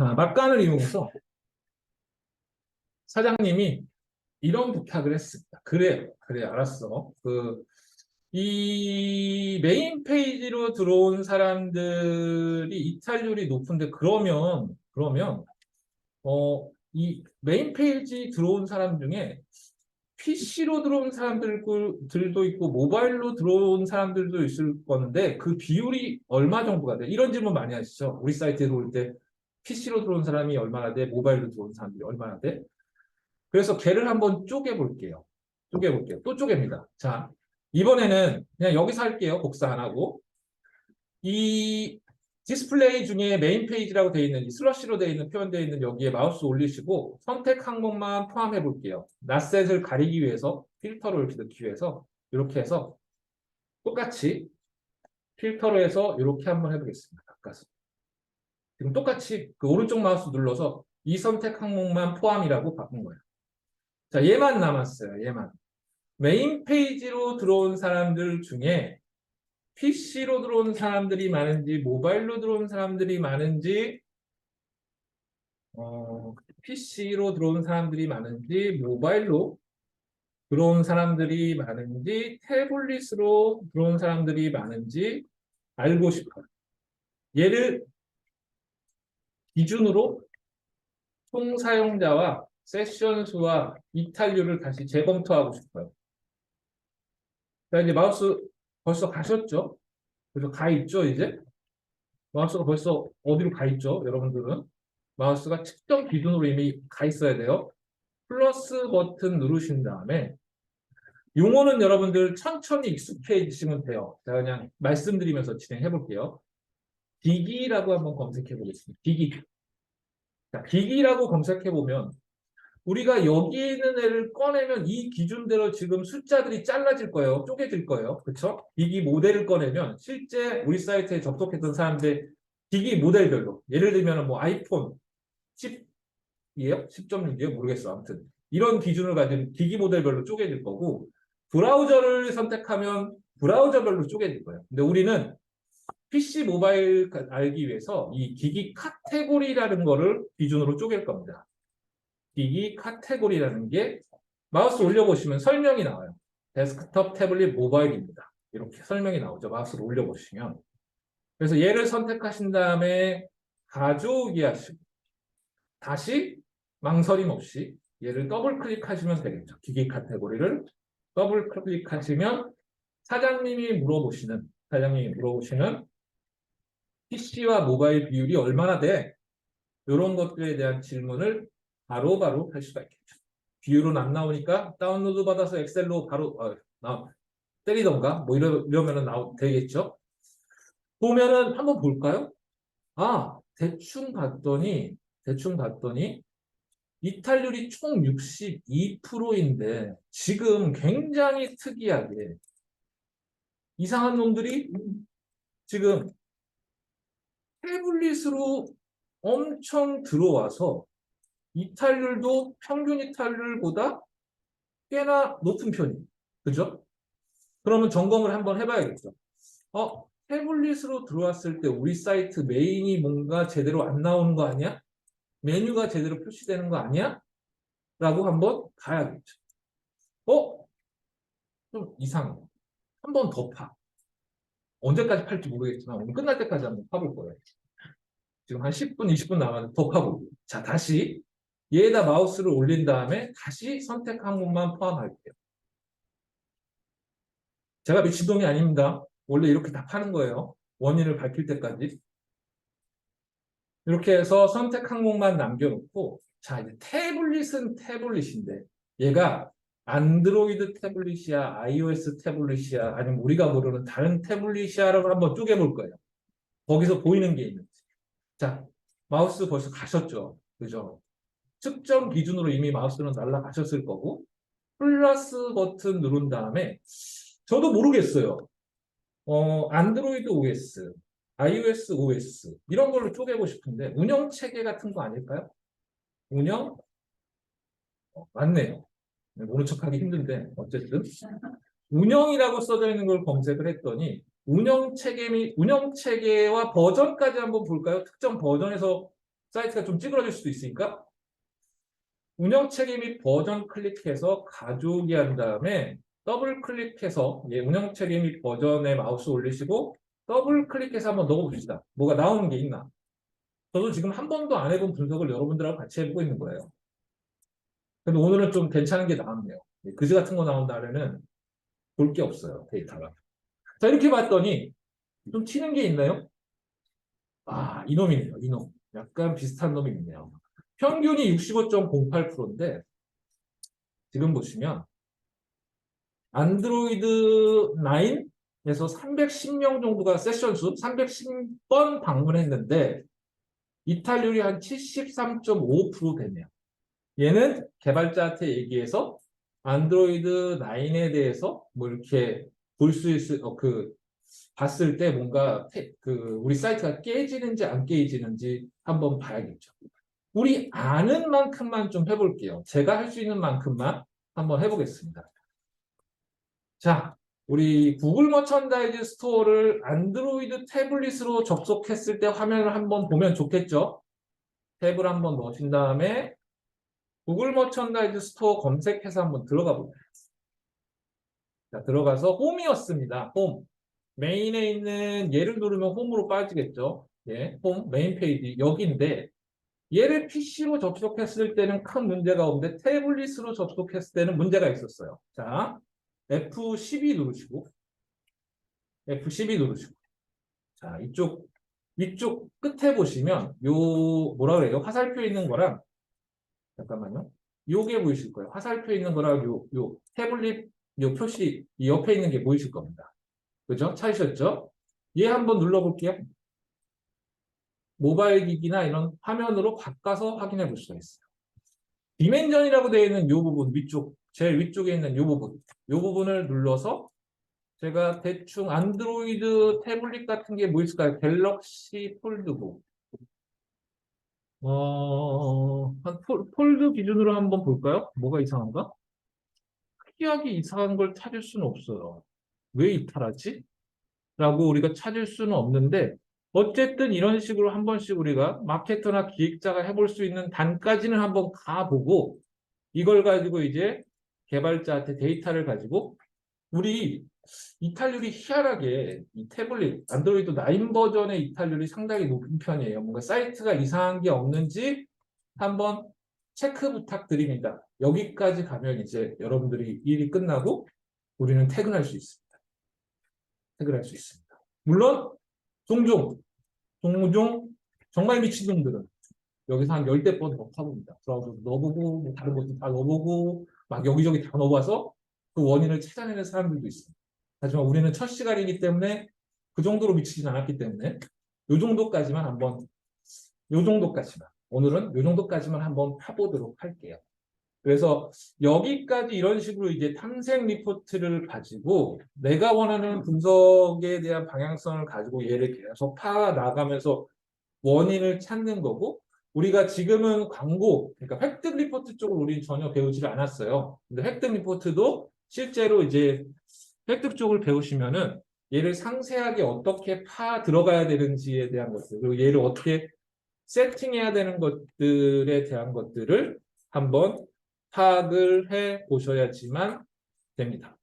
자, 막간을 이용해서 사장님이 이런 부탁을 했습니다. 그래, 알았어. 이 메인 페이지로 들어온 사람들이 이탈률이 높은데, 이 메인 페이지 들어온 사람 중에 PC로 들어온 사람들도 있고, 모바일로 들어온 사람들도 있을 건데, 그 비율이 얼마 정도가 돼? 이런 질문 많이 하시죠? 우리 사이트에 들어올 때 PC로 들어온 사람이 얼마나 돼? 모바일로 들어온 사람들이 얼마나 돼? 그래서 걔를 한번 쪼개볼게요. 또 쪼갭니다. 자, 이번에는 그냥 여기서 할게요. 복사 안 하고. 이 디스플레이 중에 메인 페이지라고 되어 있는, 이 슬러시로 되어 있는, 표현되어 있는 여기에 마우스 올리시고 선택 항목만 포함해 볼게요. 낫셋을 가리기 위해서, 필터로 이렇게 넣기 위해서 이렇게 해서 똑같이 필터로 해서 이렇게 한번 해보겠습니다. 바꿔서. 지금 똑같이 그 오른쪽 마우스 눌러서 이 선택 항목만 포함이라고 바꾼 거예요. 자, 얘만 남았어요. 얘만. 메인 페이지로 들어온 사람들 중에 PC로 들어온 사람들이 많은지, 모바일로 들어온 사람들이 많은지, PC로 들어온 사람들이 많은지, 모바일로 들어온 사람들이 많은지, 태블릿으로 들어온 사람들이 많은지 알고 싶어요. 얘를 기준으로 총 사용자와 세션 수와 이탈률을 다시 재검토하고 싶어요. 자, 이제 마우스 벌써 가셨죠? 그래서 가 있죠, 이제? 마우스가 벌써 어디로 가 있죠, 여러분들은? 마우스가 측정 기준으로 이미 가 있어야 돼요. 플러스 버튼 누르신 다음에 용어는 여러분들 천천히 익숙해지시면 돼요. 자, 그냥 말씀드리면서 진행해 볼게요. 기기라고 한번 검색해 보겠습니다. 기기. 자, 기기라고 검색해 보면 우리가 여기 있는 애를 꺼내면 이 기준대로 지금 숫자들이 잘라질 거예요. 쪼개질 거예요. 그렇죠? 기기 모델을 꺼내면 실제 우리 사이트에 접속했던 사람들 기기 모델별로, 예를 들면 뭐 아이폰 10이에요? 10.6이에요? 모르겠어. 아무튼 이런 기준을 가진 기기 모델별로 쪼개질 거고, 브라우저를 선택하면 브라우저별로 쪼개질 거예요. 근데 우리는 PC 모바일 알기 위해서 이 기기 카테고리라는 거를 기준으로 쪼갤 겁니다. 기기 카테고리라는 게 마우스 올려보시면 설명이 나와요. 데스크톱, 태블릿, 모바일입니다. 이렇게 설명이 나오죠. 마우스를 올려보시면. 그래서 얘를 선택하신 다음에 가져오기 하시고 다시 망설임 없이 얘를 더블 클릭하시면 되겠죠. 기기 카테고리를 더블 클릭하시면 사장님이 물어보시는 PC와 모바일 비율이 얼마나 돼? 이런 것들에 대한 질문을 바로바로 할 수가 있겠죠. 비율은 안 나오니까 다운로드 받아서 엑셀로 바로 때리던가 뭐 이러면은 되겠죠. 보면은 한번 볼까요? 아, 대충 봤더니 이탈률이 총 62%인데 지금 굉장히 특이하게 이상한 놈들이 지금 태블릿으로 엄청 들어와서 이탈률도 평균 이탈률보다 꽤나 높은 편이에요. 그죠? 그러면 점검을 한번 해봐야겠죠. 태블릿으로 들어왔을 때 우리 사이트 메인이 뭔가 제대로 안 나오는 거 아니야? 메뉴가 제대로 표시되는 거 아니야? 라고 한번 봐야겠죠. 좀 이상해. 한 번 더 파. 언제까지 팔지 모르겠지만 오늘 끝날 때까지 한번 파볼 거예요. 지금 한 10분, 20분 남았는데 더 파보고. 자, 다시 얘에다 마우스를 올린 다음에 다시 선택 항목만 포함할게요. 제가 미친놈이 아닙니다. 원래 이렇게 다 파는 거예요. 원인을 밝힐 때까지. 이렇게 해서 선택 항목만 남겨놓고, 자, 이제 태블릿은 태블릿인데 얘가 안드로이드 태블릿이야, iOS 태블릿이야, 아니면 우리가 모르는 다른 태블릿이야라고 한번 쪼개볼 거예요. 거기서 보이는 게 있는지. 자, 마우스 벌써 가셨죠? 그죠? 측정 기준으로 이미 마우스는 날아가셨을 거고, 플러스 버튼 누른 다음에 저도 모르겠어요. 안드로이드 OS, iOS OS 이런 걸로 쪼개고 싶은데 운영 체계 같은 거 아닐까요? 운영? 맞네요. 모른 척하기 힘든데 어쨌든 운영이라고 써져 있는 걸 검색을 했더니 운영 체계와 버전까지 한번 볼까요? 특정 버전에서 사이트가 좀 찌그러질 수도 있으니까 운영체계 및 버전 클릭해서 가져오기 한 다음에 더블 클릭해서 운영체계 및 버전에 마우스 올리시고 더블 클릭해서 한번 넣어봅시다. 뭐가 나오는 게 있나? 저도 지금 한 번도 안 해본 분석을 여러분들하고 같이 해보고 있는 거예요. 근데 오늘은 좀 괜찮은 게 나왔네요. 그지 같은 거 나온다면은 볼 게 없어요, 데이터가. 자, 이렇게 봤더니 좀 튀는 게 있나요? 아, 이놈이네요, 이놈. 약간 비슷한 놈이 있네요. 평균이 65.08%인데 지금 보시면 안드로이드 9에서 310명 정도가 세션 수 310번 방문했는데 이탈률이 한 73.5% 됐네요. 얘는 개발자한테 얘기해서 안드로이드 9에 대해서 뭐 이렇게 볼 수 있을 봤을 때 뭔가 우리 사이트가 깨지는지 안 깨지는지 한번 봐야겠죠. 우리 아는 만큼만 좀 해볼게요. 제가 할 수 있는 만큼만 한번 해보겠습니다. 자, 우리 구글 머천다이즈 스토어를 안드로이드 태블릿으로 접속했을 때 화면을 한번 보면 좋겠죠? 탭을 한번 넣으신 다음에 구글 머천다이즈 스토어 검색해서 한번 들어가 볼게요. 자, 들어가서 홈이었습니다. 홈. 메인에 있는 얘를 누르면 홈으로 빠지겠죠? 예, 홈, 메인 페이지 여기인데 얘를 PC로 접속했을 때는 큰 문제가 없는데 태블릿으로 접속했을 때는 문제가 있었어요. 자, F12 누르시고 F12 누르시고 자, 이쪽 끝에 보시면 요 뭐라 그래요? 화살표 있는 거랑 잠깐만요. 요게 보이실 거예요. 화살표 있는 거랑 요 태블릿 요 표시 이 옆에 있는 게 보이실 겁니다. 그죠? 찾으셨죠? 얘 한번 눌러볼게요. 모바일 기기나 이런 화면으로 바꿔서 확인해 볼 수가 있어요. 디멘전이라고 되어 있는 이 부분 위쪽 제일 위쪽에 있는 이 부분을 눌러서 제가 대충 안드로이드 태블릿 같은 게 뭐 있을까요? 갤럭시 폴드북 한 폴드 기준으로 한번 볼까요? 뭐가 이상한가? 특이하게 이상한 걸 찾을 수는 없어요. 왜 이탈하지? 라고 우리가 찾을 수는 없는데 어쨌든 이런 식으로 한 번씩 우리가 마케터나 기획자가 해볼 수 있는 단까지는 한번 가보고 이걸 가지고 이제 개발자한테 데이터를 가지고 우리 이탈률이 희한하게 이 태블릿 안드로이드 9 버전의 이탈률이 상당히 높은 편이에요. 뭔가 사이트가 이상한 게 없는지 한번 체크 부탁드립니다. 여기까지 가면 이제 여러분들이 일이 끝나고 우리는 퇴근할 수 있습니다. 퇴근할 수 있습니다. 물론 종종 정말 미친 놈들은 여기서 한 10대 번 더 타봅니다. 브라우저도 넣어보고 뭐 다른 것도 다 넣어보고 막 여기저기 다 넣어봐서 그 원인을 찾아내는 사람들도 있습니다. 하지만 우리는 첫 시간이기 때문에 그 정도로 미치진 않았기 때문에 요 정도까지만 오늘은 요 정도까지만 한번 파보도록 할게요. 그래서 여기까지 이런 식으로 이제 탐색 리포트를 가지고 내가 원하는 분석에 대한 방향성을 가지고 얘를 계속 파 나가면서 원인을 찾는 거고 우리가 지금은 광고, 그러니까 획득 리포트 쪽을 우리는 전혀 배우지를 않았어요. 근데 획득 리포트도 실제로 이제 획득 쪽을 배우시면은 얘를 상세하게 어떻게 파 들어가야 되는지에 대한 것들, 그리고 얘를 어떻게 세팅해야 되는 것들에 대한 것들을 한번 파악을 해 보셔야지만 됩니다.